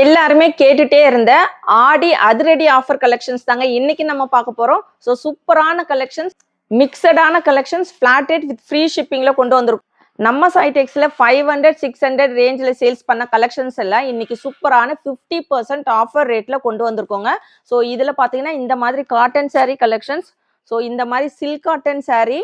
எல்லாருமே கேட்டுட்டே இருந்த ஆடி அதிரடி ஆஃபர் கலெக்ஷன்ஸ் தாங்க இன்னைக்கு நம்ம பார்க்க போறோம். ஸோ சூப்பரான கலெக்ஷன்ஸ், மிக்சடான collections, flat rate with free ஷிப்பிங்ல கொண்டு வந்திருக்கும். நம்ம சைடெக்ஸ்ல 500 600 ரேஞ்சில் சேல்ஸ் பண்ண கலெக்ஷன்ஸ் எல்லாம் இன்னைக்கு சூப்பரான 50% ஆஃபர் ரேட்ல கொண்டு வந்திருக்கோங்க. ஸோ இதுல பாத்தீங்கன்னா இந்த மாதிரி காட்டன் சாரீ கலெக்ஷன்ஸ், ஸோ இந்த மாதிரி சில்க் காட்டன் சாரீ,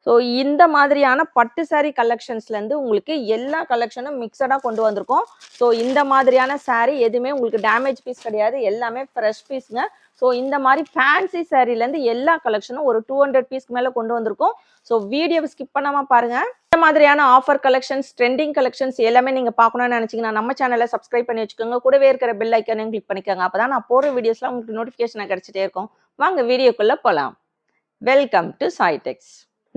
ஸோ இந்த மாதிரியான பட்டு சாரீ கலெக்ஷன்ஸ்லேருந்து உங்களுக்கு எல்லா கலெக்ஷனும் மிக்சடாக கொண்டு வந்திருக்கோம். ஸோ இந்த மாதிரியான சாரீ எதுவுமே உங்களுக்கு டேமேஜ் பீஸ் கிடையாது, எல்லாமே ஃப்ரெஷ் பீஸுங்க. ஸோ இந்த மாதிரி ஃபேன்சி சாரீலேருந்து எல்லா கலெக்ஷனும் ஒரு 200 பீஸ்க்கு மேலே கொண்டு வந்திருக்கோம். ஸோ வீடியோவை ஸ்கிப் பண்ணாமல் பாருங்கள். இந்த மாதிரியான ஆஃபர் கலெக்ஷன்ஸ், ட்ரெண்டிங் கலெக்ஷன்ஸ் எல்லாமே நீங்கள் பார்க்கணும்னு நினச்சிங்கன்னா நம்ம சேனலை சப்ஸ்கிரைப் பண்ணி வச்சுக்கோங்க. கூடவே இருக்கிற பெல் ஐக்கானையும் கிளிக் பண்ணிக்கோங்க. அப்போ தான் நான் போகிற வீடியோஸ்லாம் உங்களுக்கு நோட்டிஃபிகேஷனாக கிடச்சிட்டே இருக்கும். வாங்க வீடியோக்குள்ளே போகலாம். Welcome to சாய்டெக்ஸ்.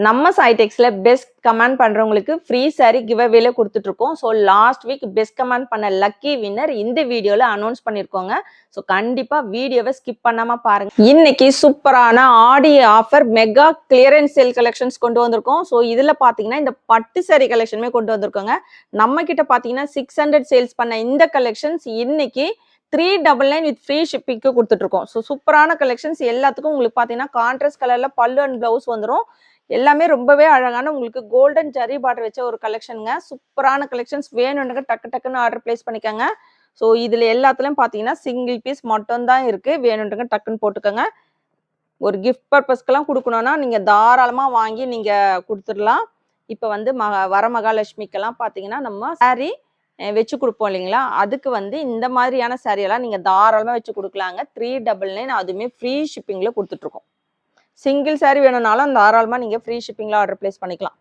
நம்ம சைடெக்ஸ்ல பெஸ்ட் கமெண்ட் பண்றவங்களுக்கு ஃப்ரீ சாரி கிவ் அவேல கொடுத்துட்டு இருக்கோம். So last week best comment பண்ண லக்கி வின்னர் இந்த வீடியோல அனௌன்ஸ் பண்ணிருக்கோங்க. ஸோ கண்டிப்பா வீடியோவை ஸ்கிப் பண்ணாம பாருங்க. இன்னைக்கு சூப்பரான ஆடி offer mega clearance sale collections கொண்டு வந்திருக்கோம். ஸோ இதுல பாத்தீங்கன்னா இந்த பட்டு சாரி கலெக்ஷனுமே கொண்டு வந்திருக்கோங்க. நம்ம கிட்ட பாத்தீங்கன்னா 600 சேல்ஸ் பண்ண இந்த கலெக்ஷன்ஸ் இன்னைக்கு 399 வித் ஃப்ரீ ஷிப்பிங்க்கு கொடுத்துட்டு இருக்கோம். ஸோ சூப்பரான கலெக்ஷன்ஸ் எல்லாத்துக்கும் உங்களுக்கு பாத்தீங்கன்னா கான்ட்ராஸ்ட் கலர்ல பல்லு அண்ட் பிளவுஸ் வந்துடும். எல்லாமே ரொம்பவே அழகான உங்களுக்கு கோல்டன் ஜரி பார்டர் வச்ச ஒரு கலெக்ஷனுங்க. சூப்பரான கலெக்ஷன்ஸ் வேணும்னுங்க டக்கு டக்குன்னு ஆர்டர் பிளேஸ் பண்ணிக்கோங்க. ஸோ இதுல எல்லாத்துலயும் பாத்தீங்கன்னா சிங்கிள் பீஸ் மட்டும் தான் இருக்கு, வேணும்னுங்க டக்குன்னு போட்டுக்கோங்க. ஒரு கிஃப்ட் பர்பஸ்க்கெல்லாம் கொடுக்கணும்னா நீங்க தாராளமா வாங்கி நீங்க கொடுத்துடலாம். இப்போ வந்து வரமகாலட்சுமிக்கெல்லாம் பாத்தீங்கன்னா நம்ம சாரி வச்சு கொடுப்போம் இல்லைங்களா, அதுக்கு வந்து இந்த மாதிரியான சாரியெல்லாம் நீங்க தாராளமா வச்சு கொடுக்கலாங்க. 399 அதுவுமே ஃப்ரீ ஷிப்பிங்ல கொடுத்துட்டு இருக்கோம். சிங்கிள் சாரி வேணும்னாலும் தாராளமாக நீங்கள் ஃப்ரீ ஷிப்பிங்கில் ஆர்டர் பிளேஸ் பண்ணிக்கலாம்.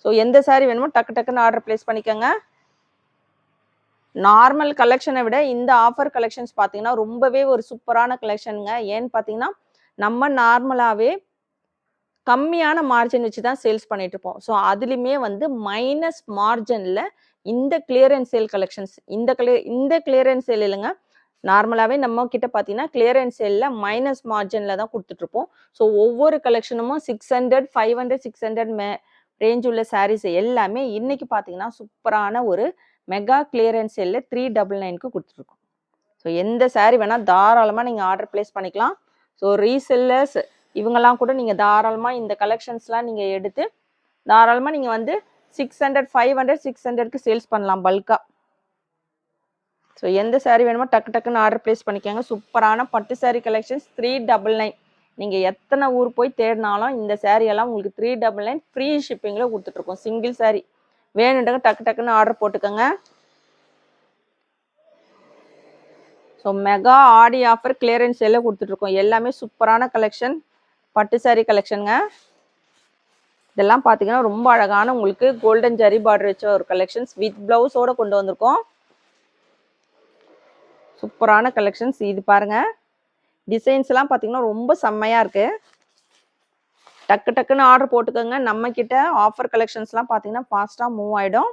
ஸோ எந்த சாரி வேணுமோ டக்கு டக்குன்னு ஆர்டர் பிளேஸ் பண்ணிக்கோங்க. நார்மல் கலெக்ஷனை விட இந்த ஆஃபர் கலெக்ஷன்ஸ் பார்த்தீங்கன்னா ரொம்பவே ஒரு சூப்பரான கலெக்ஷனுங்க. ஏன்னு பார்த்தீங்கன்னா நம்ம நார்மலாகவே கம்மியான மார்ஜின் வச்சு தான் சேல்ஸ் பண்ணிட்டு இருப்போம். ஸோ அதுலேயுமே வந்து மைனஸ் மார்ஜினில் இந்த கிளியரன்ஸ் சேல் கலெக்ஷன்ஸ், இந்த கிளியரன்ஸ் சேல் இல்லைங்க, நார்மலாகவே நம்ம கிட்ட பார்த்தீங்கன்னா கிளியரன்ஸ் சேலில் மைனஸ் மார்ஜினில் தான் கொடுத்துட்ருப்போம். ஸோ ஒவ்வொரு கலெக்ஷனும் 600 500 600 ரேஞ்ச் உள்ள சாரீஸ் எல்லாமே இன்னைக்கு பார்த்தீங்கன்னா சூப்பரான ஒரு மெகா கிளியரன்ஸ் சேலில் 399க்கு கொடுத்துருக்கோம். ஸோ எந்த சாரீ வேணால் தாராளமாக நீங்கள் ஆர்டர் பிளேஸ் பண்ணிக்கலாம். ஸோ ரீசெல்லர்ஸ் இவங்கெல்லாம் கூட நீங்கள் தாராளமாக இந்த கலெக்ஷன்ஸ்லாம் நீங்கள் எடுத்து தாராளமாக நீங்கள் வந்து 600 500 600க்கு சேல்ஸ் பண்ணலாம் பல்காக. ஸோ எந்த சாரீ வேணுமோ டக்கு டக்குன்னு ஆர்டர் பிளேஸ் பண்ணிக்கோங்க. சூப்பரான பட்டு சாரீ கலெக்ஷன்ஸ் 399. நீங்கள் எத்தனை ஊர் போய் தேடினாலும் இந்த சாரியெல்லாம் உங்களுக்கு 399 ஃப்ரீ ஷிப்பிங்கில் கொடுத்துட்ருக்கோம். சிங்கிள் சாரீ வேணுன்றங்க டக்கு டக்குன்னு ஆர்டர் போட்டுக்கோங்க. ஸோ மெகா ஆடி ஆஃபர் கிளியரன்ஸ் எல்லாம் கொடுத்துட்ருக்கோம். எல்லாமே சூப்பரான கலெக்ஷன், பட்டு சாரீ கலெக்ஷனுங்க. இதெல்லாம் பார்த்தீங்கன்னா ரொம்ப அழகான உங்களுக்கு கோல்டன் ஜரி பார்டர் வச்ச ஒரு கலெக்ஷன்ஸ் வித் பிளவுஸோட கொண்டு வந்திருக்கோம். சூப்பரான கலெக்ஷன்ஸ். இது பாருங்க, டிசைன்ஸ் எல்லாம் பார்த்தீங்கன்னா ரொம்ப செம்மையா இருக்கு. டக்கு டக்குன்னு ஆர்டர் போட்டுக்கோங்க. நம்ம கிட்ட ஆஃபர் கலெக்ஷன்ஸ்லாம் பார்த்தீங்கன்னா ஃபாஸ்ட்டாக மூவ் ஆகிடும்.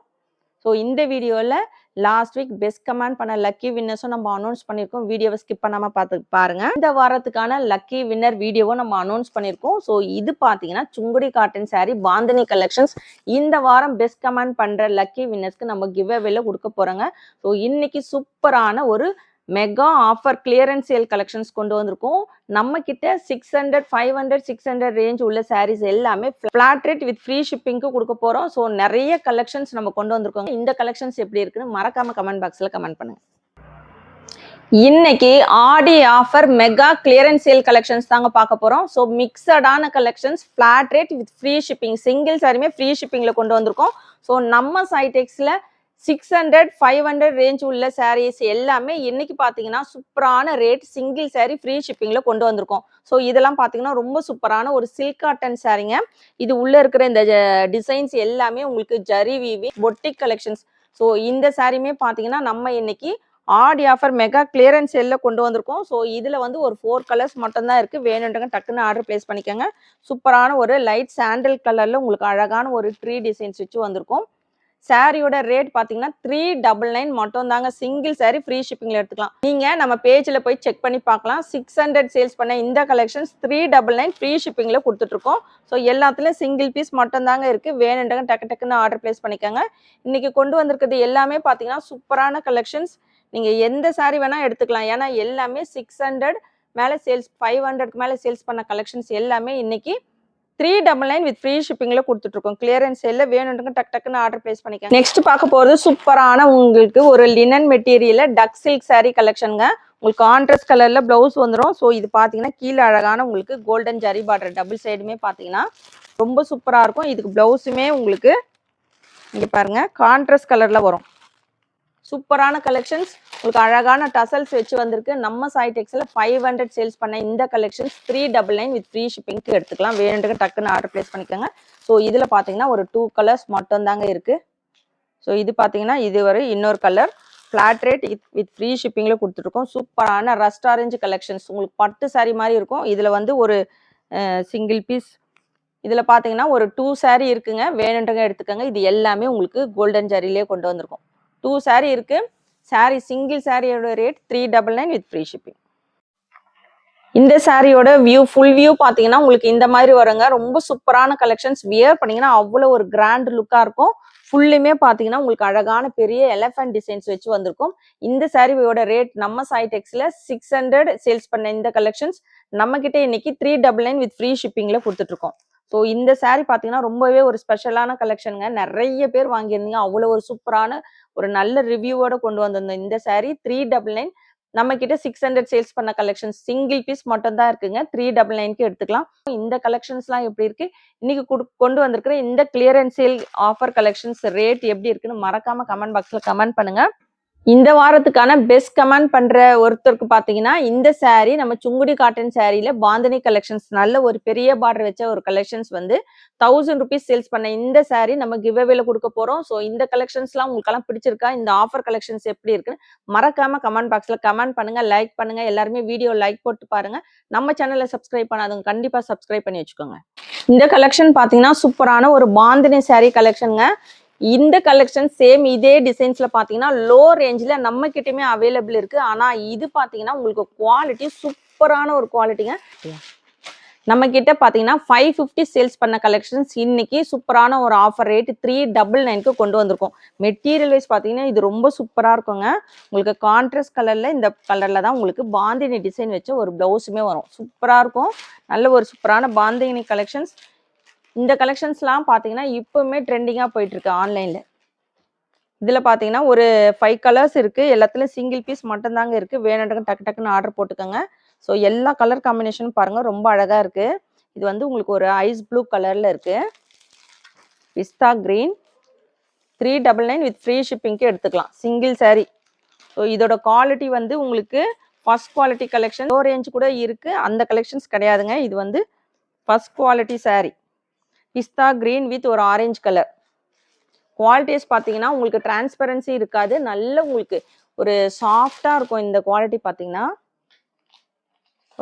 ஸோ இந்த வீடியோவில் லாஸ்ட் வீக் பெஸ்ட் கமெண்ட் பண்ண லக்கி வின்னர்ஸும் நம்ம அனௌன்ஸ் பண்ணியிருக்கோம். வீடியோவை ஸ்கிப் பண்ணாமல் பாருங்க. இந்த வாரத்துக்கான லக்கி வின்னர் வீடியோவும் நம்ம அனௌன்ஸ் பண்ணியிருக்கோம். ஸோ இது பார்த்தீங்கன்னா சுங்குடி காட்டன் சாரீ பாந்தினி கலெக்ஷன்ஸ். இந்த வாரம் பெஸ்ட் கமெண்ட் பண்ணுற லக்கி வின்னர்ஸ்க்கு நம்ம கிவ் அவேல கொடுக்க போகிறோங்க. ஸோ இன்னைக்கு சூப்பரான ஒரு mega offer clearance sale collections கொண்டு வந்திருக்கோம். நம்ம கிட்ட 600 500 600 ரேஞ்ச் உள்ள சாரீஸ் எல்லாமே ஃபிளாட் ரேட் வித் ஃப்ரீ ஷிப்பிங்க்கு கொடுக்க போறோம். ஸோ நிறைய கலெக்ஷன்ஸ் நம்ம கொண்டு வந்திருக்கோம். இந்த கலெக்ஷன்ஸ் எப்படி இருக்குன்னு மறக்காம கமெண்ட் பாக்ஸ்ல கமெண்ட் பண்ணுங்க. இன்னைக்கு Aadi offer mega clearance sale collections தாங்க பார்க்க போறோம். ஸோ மிக்சடான collections, flat rate with free shipping, single சாரியுமே ஃப்ரீ ஷிப்பிங்ல கொண்டு வந்திருக்கோம். ஸோ நம்ம சைடெக்ஸ்ல 600 500 ரேஞ்ச் உள்ள சாரீஸ் எல்லாமே இன்னைக்கு பார்த்தீங்கன்னா சூப்பரான ரேட், சிங்கிள் சாரீ ஃப்ரீ ஷிப்பிங்ல கொண்டு வந்திருக்கோம். ஸோ இதெல்லாம் பார்த்தீங்கன்னா ரொம்ப சூப்பரான ஒரு சில்க் காட்டன் சாரீங்க. இது உள்ள இருக்கிற இந்த டிசைன்ஸ் எல்லாமே உங்களுக்கு ஜரி வீவி பொட்டிக் கலெக்ஷன்ஸ். ஸோ இந்த சாரியுமே பார்த்தீங்கன்னா நம்ம இன்னைக்கு ஆடி ஆஃபர் மெகா கிளியரன்ஸ் சேல்ல கொண்டு வந்திருக்கோம். ஸோ இதுல வந்து ஒரு 4 கலர்ஸ் மட்டும் தான் இருக்கு, வேணுன்றங்க டக்குன்னு ஆர்டர் பிளேஸ் பண்ணிக்கோங்க. சூப்பரான ஒரு லைட் சாண்டல் கலர்ல உங்களுக்கு அழகான ஒரு ட்ரீ டிசைன்ஸ் வச்சு வந்திருக்கும். சாரியோட ரேட் பார்த்தீங்கன்னா 399 மட்டும் தாங்க. சிங்கிள் சாரி ஃப்ரீ ஷிப்பிங்ல எடுத்துக்கலாம். நீங்க நம்ம பேஜ்ல போய் செக் பண்ணி பார்க்கலாம். 600 சேல்ஸ் பண்ண இந்த கலெக்ஷன்ஸ் 399 ஃப்ரீ ஷிப்பிங்ல கொடுத்துட்டு இருக்கோம். ஸோ எல்லாத்துலயும் சிங்கிள் பீஸ் மட்டும் தாங்க இருக்கு, வேணுன்றங்க டக்கு டக்குன்னு ஆர்டர் பிளேஸ் பண்ணிக்கோங்க. இன்னைக்கு கொண்டு வந்திருக்கிறது எல்லாமே பார்த்தீங்கன்னா சூப்பரான கலெக்ஷன்ஸ். நீங்க எந்த saree வேணா எடுத்துக்கலாம். ஏன்னா எல்லாமே 600 மேல சேல்ஸ் 500க்கு மேல சேல்ஸ் பண்ண கலெக்ஷன்ஸ் எல்லாமே இன்னைக்கு 399 வித் ஃப்ரீ ஷிப்பிங்ல கொடுத்துட்டு இருக்கோம். கிளியரன்ஸ் சேல்ல வேணும்ன்றவங்க டக் டக்குன்னு ஆர்டர் பிளேஸ் பண்ணிக்கங்க. நெக்ஸ்ட் பார்க்க போறது சூப்பரான உங்களுக்கு ஒரு லினன் மெட்டீரியல்ல டக் சில்க் saree கலெக்ஷனுங்க. உங்களுக்கு கான்ட்ராஸ்ட் கலர்ல பிளவுஸ் வந்துடும். ஸோ இது பார்த்தீங்கன்னா கீழே அழகான உங்களுக்கு கோல்டன் ஜரி பார்டர் டபுள் சைடுமே பார்த்தீங்கன்னா ரொம்ப சூப்பரா இருக்கும். இதுக்கு பிளவுஸுமே உங்களுக்கு இங்க பாருங்க கான்ட்ராஸ்ட் கலர்ல வரும். சூப்பரான கலெக்ஷன்ஸ் உங்களுக்கு அழகான டசல்ஸ் வச்சு வந்திருக்கு. நம்ம சாய்டெக்ஸ்ல 500 சேல்ஸ் பண்ண இந்த கலெக்ஷன்ஸ் 399 வித் ஃப்ரீ ஷிப்பிங்க்கு எடுத்துக்கலாம். வேணுன்றதுக்கு டக்குன்னு ஆர்டர் பிளேஸ் பண்ணிக்கோங்க. ஸோ இதுல பாத்தீங்கன்னா ஒரு 2 கலர்ஸ் மட்டும் தாங்க இருக்கு. ஸோ இது பாத்தீங்கன்னா இது ஒரு இன்னொரு colour flat rate with free ஷிப்பிங்ல கொடுத்துருக்கோம். சூப்பரான ரஸ்ட் ஆரஞ்சு கலெக்ஷன்ஸ் உங்களுக்கு பட்டு saree மாதிரி இருக்கும். இதுல வந்து ஒரு சிங்கிள் பீஸ் இதுல பாத்தீங்கன்னா ஒரு 2 saree இருக்குங்க. வேணுன்றவங்க எடுத்துக்கோங்க. இது எல்லாமே உங்களுக்கு கோல்டன் ஜரியிலே கொண்டு வந்திருக்கும். 2 saree இருக்கு. saree சிங்கிள் சாரியோட ரேட் 399 வித் ஃப்ரீ ஷிப்பிங். இந்த சாரியோட வியூ ஃபுல் வியூ பாத்தீங்கன்னா உங்களுக்கு இந்த மாதிரி வருங்க. ரொம்ப சூப்பரான கலெக்ஷன்ஸ். வியர் பண்ணீங்கன்னா அவ்வளவு ஒரு கிராண்ட் லுக்கா இருக்கும். ஃபுல்லுமே பாத்தீங்கன்னா உங்களுக்கு அழகான பெரிய எலிஃபண்ட் டிசைன்ஸ் வச்சு வந்திருக்கும். இந்த சாரியோட ரேட் நம்ம சாய்டெக்ஸ்ல 600 சேல்ஸ் பண்ண இந்த கலெக்ஷன்ஸ் நம்ம கிட்ட இன்னைக்கு 399 வித் ஃப்ரீ ஷிப்பிங்ல கொடுத்துட்டு இருக்கோம். ஸோ இந்த saree பார்த்தீங்கன்னா ரொம்பவே ஒரு ஸ்பெஷலான கலெக்ஷனுங்க. நிறைய பேர் வாங்கியிருந்தீங்க. அவ்வளோ ஒரு சூப்பரான ஒரு நல்ல ரிவ்யூவோட கொண்டு வந்திருந்தோம். இந்த saree 399 நம்ம கிட்ட 600 சேல்ஸ் பண்ண கலெக்ஷன்ஸ் சிங்கிள் பீஸ் மட்டும் தான் இருக்குங்க. 399க்கு எடுத்துக்கலாம். இந்த கலெக்ஷன்ஸ்லாம் எப்படி இருக்கு இன்னைக்கு கொண்டு வந்திருக்கிற இந்த clearance sale offer collections rate எப்படி இருக்குன்னு மறக்காம கமெண்ட் பாக்ஸ்ல கமெண்ட் பண்ணுங்க. இந்த வாரத்துக்கான பெஸ்ட் கமெண்ட் பண்ற ஒருத்தருக்கு பாத்தீங்கன்னா இந்த saree நம்ம சுங்குடி காட்டன் சாரியில பாந்தினி கலெக்ஷன்ஸ் நல்ல ஒரு பெரிய பார்டர் வச்ச ஒரு கலெக்ஷன்ஸ் வந்து 1000 rupees சேல்ஸ் பண்ண இந்த saree நம்ம கிவ் அவேல கொடுக்க போறோம். ஸோ இந்த கலெக்ஷன்ஸ்லாம் உங்களுக்கு எல்லாம் பிடிச்சிருக்கா? இந்த ஆஃபர் கலெக்ஷன்ஸ் எப்படி இருக்குன்னு மறக்காம கமெண்ட் பாக்ஸ்ல கமெண்ட் பண்ணுங்க. லைக் பண்ணுங்க. எல்லாருமே வீடியோ லைக் போட்டு பாருங்க. நம்ம சேனலை சப்ஸ்கிரைப் பண்ணாதவங்க கண்டிப்பா சப்ஸ்கிரைப் பண்ணி வச்சுக்கோங்க. இந்த கலெக்ஷன் பாத்தீங்கன்னா சூப்பரான ஒரு பாந்தினி saree கலெக்ஷனுங்க. இந்த கலெக்ஷன் சேம் இதே டிசைன்ஸ்ல பாத்தீங்கன்னா லோ ரேஞ்சில் நம்ம கிட்டயுமே அவைலபிள் இருக்கு. ஆனா இது பாத்தீங்கன்னா உங்களுக்கு குவாலிட்டி சூப்பரான ஒரு குவாலிட்டிங்க. நம்ம கிட்ட பாத்தீங்கன்னா 550 சேல்ஸ் பண்ண கலெக்ஷன்ஸ் இன்னைக்கு சூப்பரான ஒரு ஆஃபர் ரேட் 399க்கு கொண்டு வந்திருக்கோம். மெட்டீரியல் வைஸ் பாத்தீங்கன்னா இது ரொம்ப சூப்பரா இருக்குங்க. உங்களுக்கு கான்ட்ராஸ்ட் கலர்ல இந்த கலர்ல தான் உங்களுக்கு பாந்தினி டிசைன் வச்ச ஒரு பிளவுஸுமே வரும். சூப்பரா இருக்கும். நல்ல ஒரு சூப்பரான பாந்தினி கலெக்ஷன்ஸ். இந்த கலெக்ஷன்ஸ்லாம் பாத்தீங்கன்னா இப்பவுமே ட்ரெண்டிங்கா போயிட்டு இருக்கு ஆன்லைன்ல. இதுல பாத்தீங்கன்னா ஒரு 5 கலர்ஸ் இருக்கு. எல்லாத்துலயும் சிங்கிள் பீஸ் மட்டும் தாங்க இருக்கு. வேணுன்றவங்க டக்கு டக்குன்னு ஆர்டர் போட்டுக்கோங்க. ஸோ எல்லா கலர் காம்பினேஷனும் பாருங்க ரொம்ப அழகா இருக்கு. இது வந்து உங்களுக்கு ஒரு ஐஸ் ப்ளூ கலர்ல இருக்கு. பிஸ்தா கிரீன் 399 வித் ஃப்ரீ ஷிப்பிங்க்கு எடுத்துக்கலாம். Single saree. ஸோ இதோட குவாலிட்டி வந்து உங்களுக்கு first quality collection. Low range கூட இருக்கு. அந்த கலெக்ஷன்ஸ் கிடையாதுங்க. இது வந்து first quality saree. Pista green with ஒரு ஆரஞ்சு கலர். குவாலிட்டிஸ் பார்த்தீங்கன்னா உங்களுக்கு டிரான்ஸ்பரன்சி இருக்காது. நல்ல உங்களுக்கு ஒரு சாஃப்டா இருக்கும். இந்த குவாலிட்டி பார்த்தீங்கன்னா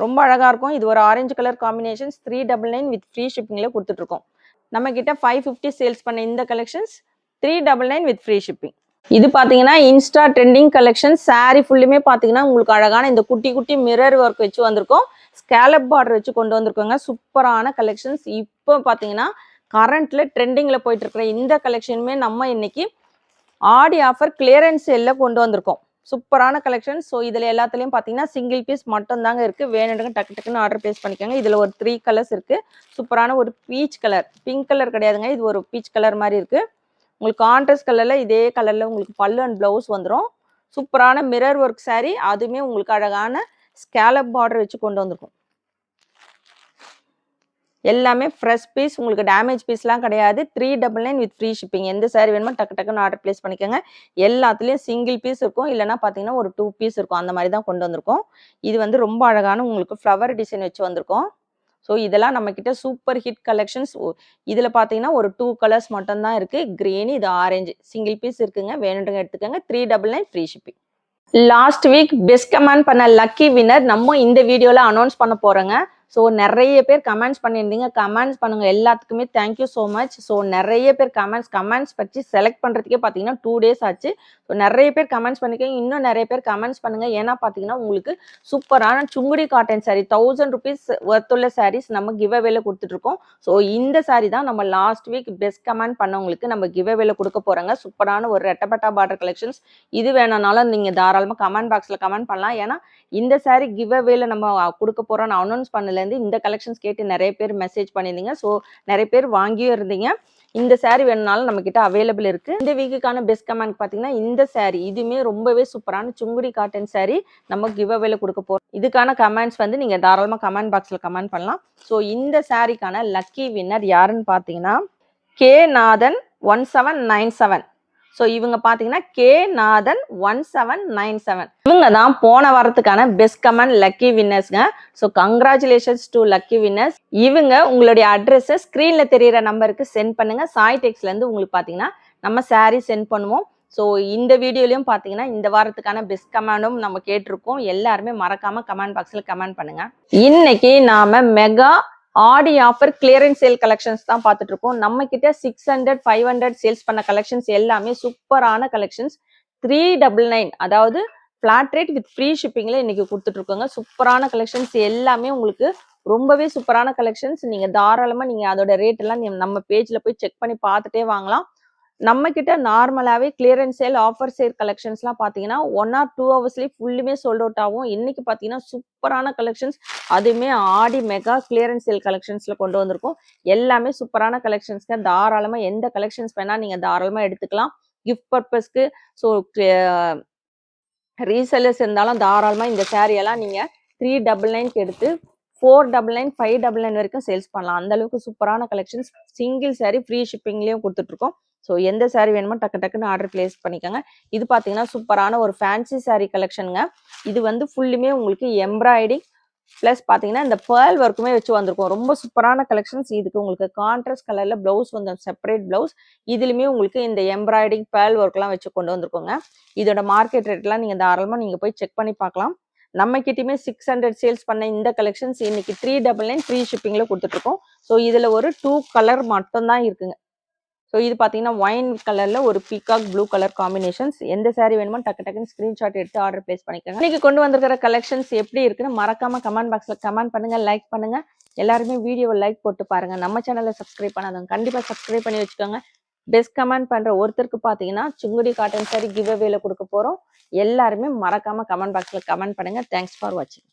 ரொம்ப அழகா இருக்கும். இது ஒரு orange colour combinations 399 with free ஷிப்பிங்ல கொடுத்துட்டு இருக்கோம். நம்ம கிட்ட 550 சேல்ஸ் பண்ண இந்த கலெக்ஷன்ஸ் 399 வித் ஃப்ரீ ஷிப்பிங். இது பாத்தீங்கன்னா இன்ஸ்டா ட்ரெண்டிங் கலெக்ஷன். saree ஃபுல்லுமே பாத்தீங்கன்னா உங்களுக்கு அழகான இந்த குட்டி குட்டி மிரர் ஒர்க் வச்சு வந்திருக்கும். ஸ்கேலப் பார்டர் வச்சு கொண்டு வந்திருக்கோங்க. சூப்பரான கலெக்ஷன்ஸ். இப்போ பாத்தீங்கன்னா கரண்ட்ல ட்ரெண்டிங்ல போயிட்டு இருக்கிற இந்த கலெக்ஷனுமே நம்ம இன்னைக்கு ஆடி ஆஃபர் கிளியரன்ஸ் சேல்ல கொண்டு வந்திருக்கோம். சூப்பரான கலெக்ஷன். ஸோ இதுல எல்லாத்துலயும் பாத்தீங்கன்னா சிங்கிள் பீஸ் மட்டும் தாங்க இருக்கு. வேணுன்றவங்க டக்கு டக்குன்னு ஆர்டர் பிளேஸ் பண்ணிக்கோங்க. இதுல ஒரு 3 கலர்ஸ் இருக்கு. சூப்பரான ஒரு பீச் கலர், பிங்க் கலர் கிடையாதுங்க. இது ஒரு பீச் கலர் மாதிரி இருக்கு. உங்களுக்கு கான்ட்ராஸ்ட் கலர்ல இதே கலர்ல உங்களுக்கு பல்லு அண்ட் பிளவுஸ் வந்துடும். சூப்பரான மிரர் ஒர்க் saree. அதுவுமே உங்களுக்கு அழகான ஸ்கேலப் பார்டர் வச்சு கொண்டு வந்திருக்கும். எல்லாமே ஃப்ரெஷ் பீஸ். உங்களுக்கு டேமேஜ் பீஸ்லாம் கிடையாது. 399 வித் ஃப்ரீ ஷிப்பிங். எந்த saree வேணுமோ டக்கு டக்குன்னு ஆர்டர் பிளேஸ் பண்ணிக்கோங்க. எல்லாத்துலயும் சிங்கிள் பீஸ் இருக்கும். இல்லைன்னா பாத்தீங்கன்னா ஒரு 2 பீஸ் இருக்கும். அந்த மாதிரி தான் கொண்டு வந்திருக்கோம். இது வந்து ரொம்ப அழகான உங்களுக்கு ஃப்ளவர் டிசைன் வச்சு வந்திருக்கோம். ஸோ இதெல்லாம் நம்ம கிட்ட சூப்பர் ஹிட் கலெக்ஷன்ஸ். இதுல பாத்தீங்கன்னா ஒரு 2 கலர்ஸ் மட்டும் தான் இருக்கு. கிரீன், இது ஆரஞ்சு. சிங்கிள் பீஸ் இருக்குங்க. வேணுன்றவங்க எடுத்துக்கோங்க. 399 free shipping. Last week best comment பண்ண லக்கி வின்னர் நம்ம இந்த வீடியோல அனௌன்ஸ் பண்ண போறோங்க. ஸோ நிறைய பேர் கமெண்ட்ஸ் பண்ணியிருந்தீங்க. கமெண்ட்ஸ் பண்ணுங்க எல்லாத்துக்குமே தேங்க்யூ ஸோ மச். ஸோ நிறைய பேர் கமெண்ட்ஸ் பற்றி செலக்ட் பண்ணுறதுக்கே பார்த்தீங்கன்னா 2 days ஆச்சு. ஸோ நிறைய பேர் கமெண்ட்ஸ் பண்ணிக்கோங்க. இன்னும் நிறைய பேர் கமெண்ட்ஸ் பண்ணுங்க. ஏன்னா பார்த்தீங்கன்னா உங்களுக்கு சூப்பரான சுங்குடி காட்டன் சாரீ 1000 rupees ஒர்த்துள்ள சாரீஸ் நம்ம கிவ் அவேல கொடுத்துட்ருக்கோம். ஸோ இந்த சாரீ தான் நம்ம லாஸ்ட் வீக் பெஸ்ட் கமெண்ட் பண்ணவங்களுக்கு நம்ம கிவ் அவேல கொடுக்க போகிறோங்க. சூப்பரான ஒரு ரெட்டப்பட்டா பார்டர் கலெக்ஷன்ஸ். இது வேணும்னாலும் நீங்கள் தாராளமாக கமெண்ட் பாக்ஸில் கமெண்ட் பண்ணலாம். ஏன்னா இந்த சாரீ கிவ் அவேல நம்ம கொடுக்க போகிறோம்னு அனௌன்ஸ் பண்ணலேருந்து இந்த கலெக்ஷன்ஸ் கேட்டு நிறைய பேர் மெசேஜ் பண்ணியிருந்தீங்க. ஸோ நிறைய பேர் வாங்கியும் இருந்தீங்க. இந்த சாரீ வேணும்னாலும் நம்ம கிட்ட அவைலபிள் இருக்கு. இந்த வீக்குக்கான பெஸ்ட் கமெண்ட் பார்த்தீங்கன்னா இந்த சாரீ இதுவுமே ரொம்பவே சூப்பரான சுங்குடி காட்டன் சாரீ நம்ம கிவ் அவேல கொடுக்க போகிறோம். இதுக்கான கமெண்ட்ஸ் வந்து நீங்கள் தாராளமாக கமெண்ட் பாக்ஸில் கமெண்ட் பண்ணலாம். ஸோ இந்த சாரீக்கான லக்கி வின்னர் யாருன்னு பார்த்தீங்கன்னா கே நாதன் 1797. ஸோ இவங்க பார்த்தீங்கன்னா கே நாதன் 1797 இவங்க தான் போன வாரத்துக்கான பெஸ்ட் கமெண்ட் லக்கி வின்னர்ஸ்ங்க. So congratulations to lucky winners. இவங்க உங்களுடைய அட்ரஸை ஸ்க்ரீனில் தெரியிற நம்பருக்கு சென்ட் பண்ணுங்க. சாய் டெக்ஸ்லேருந்து உங்களுக்கு பார்த்தீங்கன்னா நம்ம சாரீ சென்ட் பண்ணுவோம். ஸோ இந்த வீடியோலையும் பார்த்தீங்கன்னா இந்த வாரத்துக்கான பெஸ்ட் கமெண்டும் நம்ம கேட்டிருக்கோம். எல்லாருமே மறக்காம கமெண்ட் பாக்ஸில் கமெண்ட் பண்ணுங்க. இன்னைக்கு நாம மெகா ஆடி ஆஃபர் கிளியரன்ஸ் சேல் கலெக்ஷன்ஸ் தான் பார்த்துட்டு இருக்கோம். நம்ம கிட்ட 600 500 சேல்ஸ் பண்ண கலெக்ஷன்ஸ் எல்லாமே சூப்பரான கலெக்ஷன்ஸ் 399 அதாவது ஃபிளாட் ரேட் வித் ஃப்ரீ ஷிப்பிங்ல இன்னைக்கு கொடுத்துட்டு இருக்கோங்க. சூப்பரான கலெக்ஷன்ஸ் எல்லாமே உங்களுக்கு ரொம்பவே சூப்பரான கலெக்ஷன்ஸ். நீங்க தாராளமா நீங்க அதோட ரேட் எல்லாம் நம்ம பேஜ்ல போய் செக் பண்ணி பார்த்துட்டே வாங்கலாம். நம்ம கிட்ட நார்மலாவே கிளியரன்ஸ் சேல் ஆஃபர் சேல் கலெக்ஷன்ஸ்லாம் பார்த்தீங்கன்னா 1 or 2 ஹவர்ஸ்லேயே ஃபுல்லுமே சோல்ட் அவுட் ஆகும். இன்னைக்கு பார்த்தீங்கன்னா சூப்பரான கலெக்ஷன்ஸ் அதுவுமே ஆடி மெகா கிளியரன்ஸ் சேல் கலெக்ஷன்ஸ்ல கொண்டு வந்திருக்கோம். எல்லாமே சூப்பரான கலெக்ஷன்ஸ்க்கு தாராளமா எந்த கலெக்ஷன்ஸ் வேணா நீங்க தாராளமா எடுத்துக்கலாம். கிஃப்ட் பர்பஸ்க்கு ஸோ ரீசெல்லர்ஸ் இருந்தாலும் தாராளமா இந்த சாரீ எல்லாம் நீங்க 399 எடுத்து 499 599 வரைக்கும் சேல்ஸ் பண்ணலாம். அந்த அளவுக்கு சூப்பரான கலெக்ஷன்ஸ். சிங்கிள் சாரீ ஃப்ரீ ஷிப்பிங்லயும் கொடுத்துட்டு இருக்கோம். ஸோ எந்த சாரீ வேணுமோ டக்குன்னு ஆர்டர் பிளேஸ் பண்ணிக்கோங்க. இது பார்த்தீங்கன்னா சூப்பரான ஒரு ஃபேன்சி சாரீ கலெக்ஷனுங்க. இது வந்து ஃபுல்லுமே உங்களுக்கு எம்ப்ராய்டிங் ப்ளஸ் பார்த்தீங்கன்னா இந்த பேர்ல் ஒர்க்குமே வச்சு வந்திருக்கும். ரொம்ப சூப்பரான கலெக்ஷன்ஸ். இதுக்கு உங்களுக்கு கான்ட்ராஸ்ட் கலர்ல பிளவுஸ் வந்து செப்பரேட் பிளவுஸ். இதுலையுமே உங்களுக்கு இந்த எம்ப்ராய்டிங் பேர்ல் ஒர்க்லாம் வச்சு கொண்டு வந்திருக்கோங்க. இதோட மார்க்கெட் ரேட்லாம் நீங்கள் தாராளமாக நீங்கள் போய் செக் பண்ணி பார்க்கலாம். நம்ம கிட்டயுமே 600 சேல்ஸ் பண்ண இந்த கலெக்ஷன்ஸ் இன்னைக்கு 399 ஃப்ரீ ஷிப்பிங்ல கொடுத்துட்டு இருக்கோம். ஸோ இதுல ஒரு 2 கலர் மட்டும் தான் இருக்குங்க. ஸோ இது பார்த்தீங்கன்னா ஒயின் கலர்ல ஒரு பீகாக் ப்ளூ கலர் காம்பினேஷன்ஸ். எந்த சாரீ வேணுமோ டக்குன்னு ஸ்கிரீன்ஷாட் எடுத்து ஆர்டர் பிளேஸ் பண்ணிக்கோங்க. இன்னைக்கு கொண்டு வந்திருக்கிற கலெக்ஷன்ஸ் எப்படி இருக்குன்னு மறக்காம கமெண்ட் பாக்ஸ்ல கமெண்ட் பண்ணுங்க, லைக் பண்ணுங்க. எல்லாருமே வீடியோவை லைக் போட்டு பாருங்க. நம்ம சேனலை சப்ஸ்கிரைப் பண்ணாதவங்க கண்டிப்பா சப்ஸ்கிரைப் பண்ணி வச்சுக்கோங்க. பெஸ்ட் கமெண்ட் பண்ற ஒருத்தருக்கு பார்த்தீங்கன்னா சுங்குடி காட்டன் சாரீ கிவ் அவேல கொடுக்க போறோம். எல்லாருமே மறக்காம கமெண்ட் பாக்ஸ்ல கமெண்ட் பண்ணுங்க. தேங்க்ஸ் ஃபார் வாட்சிங்.